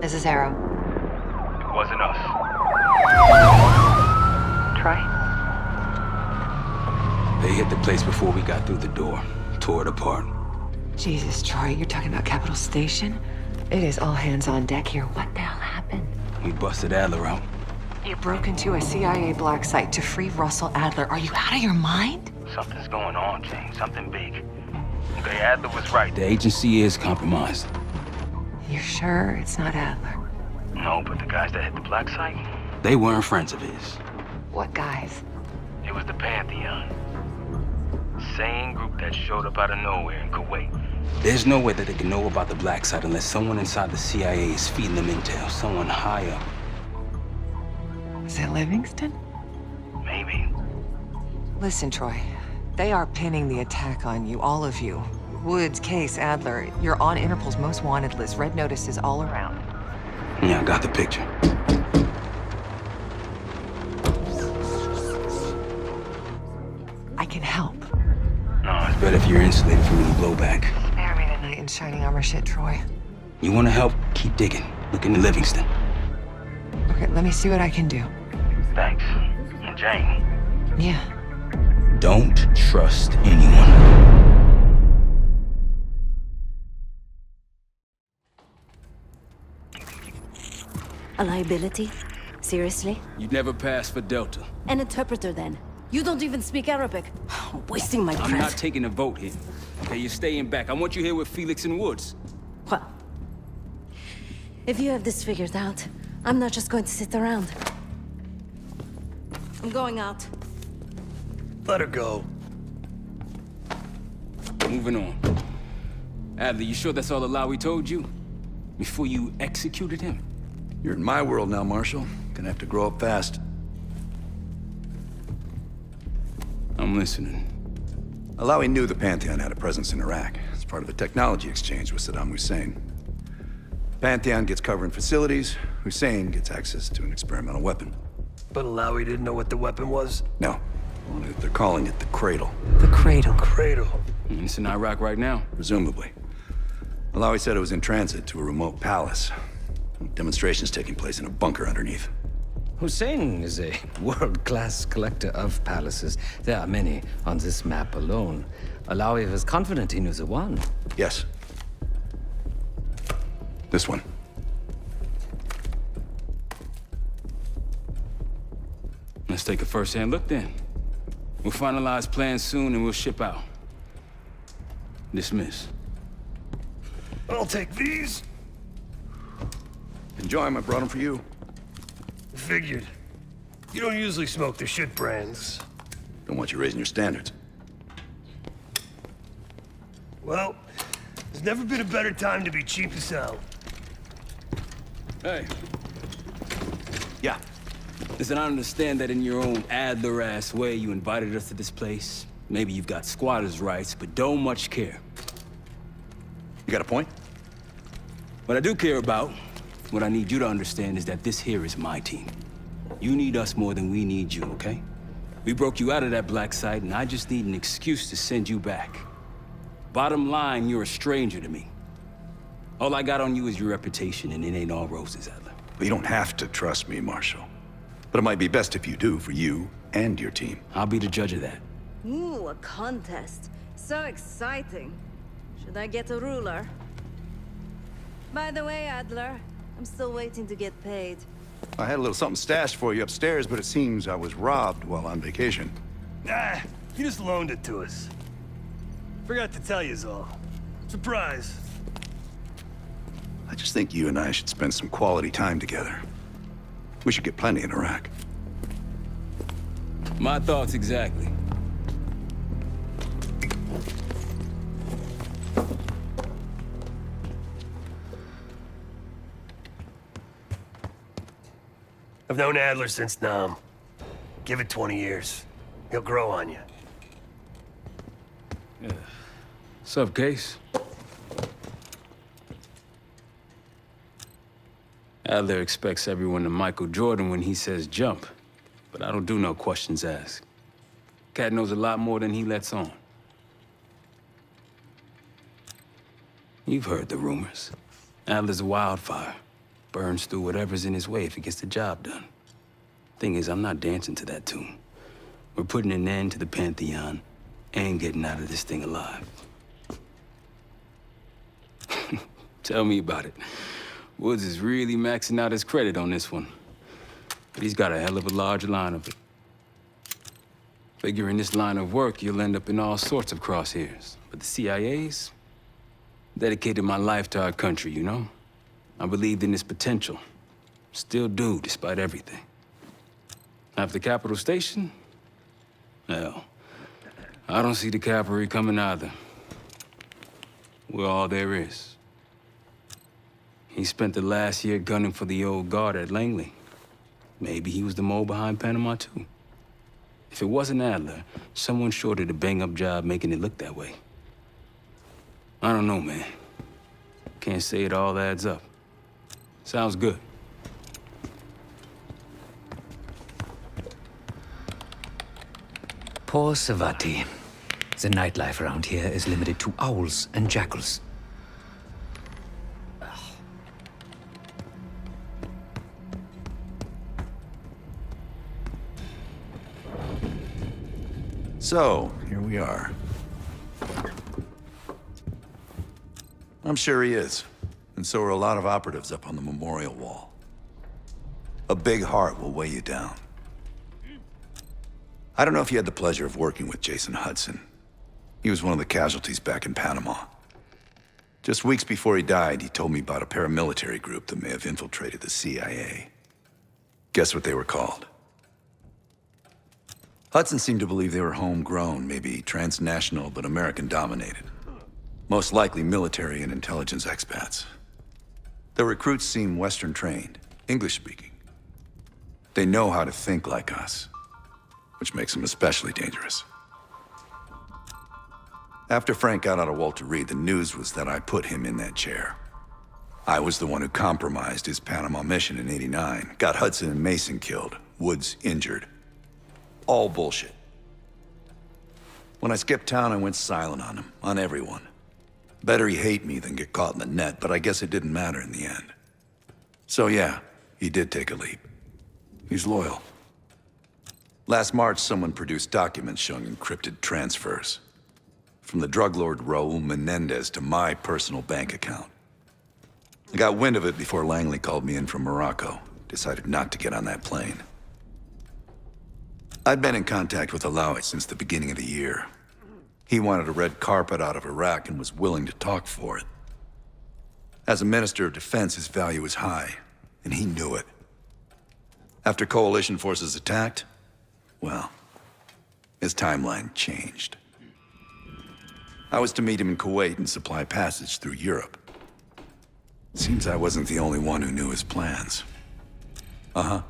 This is Arrow. It wasn't us. Troy? They hit the place before we got through the door. Tore it apart. Jesus, Troy, you're talking about Capitol Station? It is all hands on deck here. What the hell happened? We busted Adler out. You broke into a CIA black site to free Russell Adler. Are you out of your mind? Something's going on, Jane. Something big. Okay, Adler was right. The agency is compromised. You're sure it's not Adler? No, but the guys that hit the black site, They weren't friends of his. What guys? it was the Pantheon. Same group that showed up out of nowhere in Kuwait. There's no way that they can know about the black site unless someone inside the CIA is feeding them intel. Someone high up. Is it Livingston? Maybe. Listen, Troy. They are pinning the attack on you, all of you. Woods, Case, Adler. You're on Interpol's most wanted list. Red notices all around. Yeah, I got the picture. I can help. No, it's better if you're insulated from any blowback. Spare me the knight in shining armor shit, Troy. You want to help? Keep digging. Look into Livingston. Okay, let me see what I can do. Thanks. And Jane, Yeah. Don't trust anyone. A liability? Seriously? You'd never pass for Delta. An interpreter then? You don't even speak Arabic. Wasting my I'm breath. not taking a vote here. Okay, you're staying back. I want you here with Felix and Woods. Well, if you have this figured out, I'm not just going to sit around. I'm going out. Let her go. Moving on. Adler, you sure that's all Alawi told you? Before you executed him? You're in my world now, Marshal. Gonna have to grow up fast. I'm listening. Alawi knew the Pantheon had a presence in Iraq. It's part of a technology exchange with Saddam Hussein. Pantheon gets cover in facilities. Hussein gets access to an experimental weapon. But Alawi didn't know what the weapon was? No. Only that they're calling it the Cradle. The cradle. Cradle. It's in Iraq right now. Presumably. Alawi said it was in transit to a remote palace. Demonstrations taking place in a bunker underneath. Hussein is a world-class collector of palaces. There are many on this map alone. Alawi was confident he knew the one. Yes. This one. Let's take a first-hand look then. We'll finalize plans soon and we'll ship out. Dismiss. I'll take these. Enjoy 'em. I brought them for you. Figured. You don't usually smoke the shit brands. Don't want you raising your standards. Well, there's never been a better time to be cheap as hell. Hey, Yeah. listen, I understand that in your own Adler-ass way you invited us to this place. Maybe you've got squatters' rights, but don't much care. You got a point? What I do care about, what I need you to understand is that this here is my team. You need us more than we need you, okay? We broke you out of that black site, and I just need an excuse to send you back. Bottom line, you're a stranger to me. All I got on you is your reputation, and it ain't all roses, Adler. Well, you don't have to trust me, Marshal. But it might be best if you do, for you and your team. I'll be the judge of that. Ooh, a contest. So exciting. Should I get a ruler? By the way, Adler, I'm still waiting to get paid. I had a little something stashed for you upstairs, but it seems I was robbed while on vacation. Nah, he just loaned it to us. Forgot to tell yous all. Surprise. I just think you and I should spend some quality time together. We should get plenty in Iraq. My thoughts exactly. I've known Adler since Nam. Give it 20 years. He'll grow on you. Sup, Case? Adler expects everyone to Michael Jordan when he says jump, but I don't do no questions asked. Cat knows a lot more than he lets on. You've heard the rumors. Adler's a wildfire. burns through whatever's in his way if he gets the job done. Thing is, I'm not dancing to that tune. We're putting an end to the Pantheon and getting out of this thing alive. Tell me about it. Woods is really maxing out his credit on this one. But he's got a hell of a large line of it. Figure in this line of work, you'll end up in all sorts of crosshairs. But the CIA's dedicated my life to our country, you know? I believed in its potential. Still do, despite everything. After Capital Station? Well, I don't see the cavalry coming either. We're all there is. He spent the last year gunning for the old guard at Langley. Maybe he was the mole behind Panama, too. If it wasn't Adler, someone sure did a bang-up job making it look that way. I don't know, man. Can't say it all adds up. Sounds good. Poor Savati. The nightlife around here is limited to owls and jackals. So, here we are. I'm sure he is. And so are a lot of operatives up on the memorial wall. A big heart will weigh you down. I don't know if you had the pleasure of working with Jason Hudson. He was one of the casualties back in Panama. Just weeks before he died, he told me about a paramilitary group that may have infiltrated the CIA. Guess what they were called? Hudson seemed to believe they were homegrown, maybe transnational, but American-dominated. Most likely military and intelligence expats. The recruits seem Western-trained, English-speaking. They know how to think like us, which makes them especially dangerous. After Frank got out of Walter Reed, the news was that I put him in that chair. I was the one who compromised his Panama mission in '89, got Hudson and Mason killed, Woods injured. All bullshit. When I skipped town, I went silent on him, on everyone. Better he hate me than get caught in the net, but I guess it didn't matter in the end. So yeah, he did take a leap. He's loyal. Last March, someone produced documents showing encrypted transfers. From the drug lord Raul Menendez to my personal bank account. I got wind of it before Langley called me in from Morocco. Decided not to get on that plane. I'd been in contact with Alawi since the beginning of the year. He wanted a red carpet out of Iraq and was willing to talk for it. As a Minister of Defense, his value was high, and he knew it. After coalition forces attacked, well, his timeline changed. I was to meet him in Kuwait and supply passage through Europe. Seems I wasn't the only one who knew his plans. Uh-huh.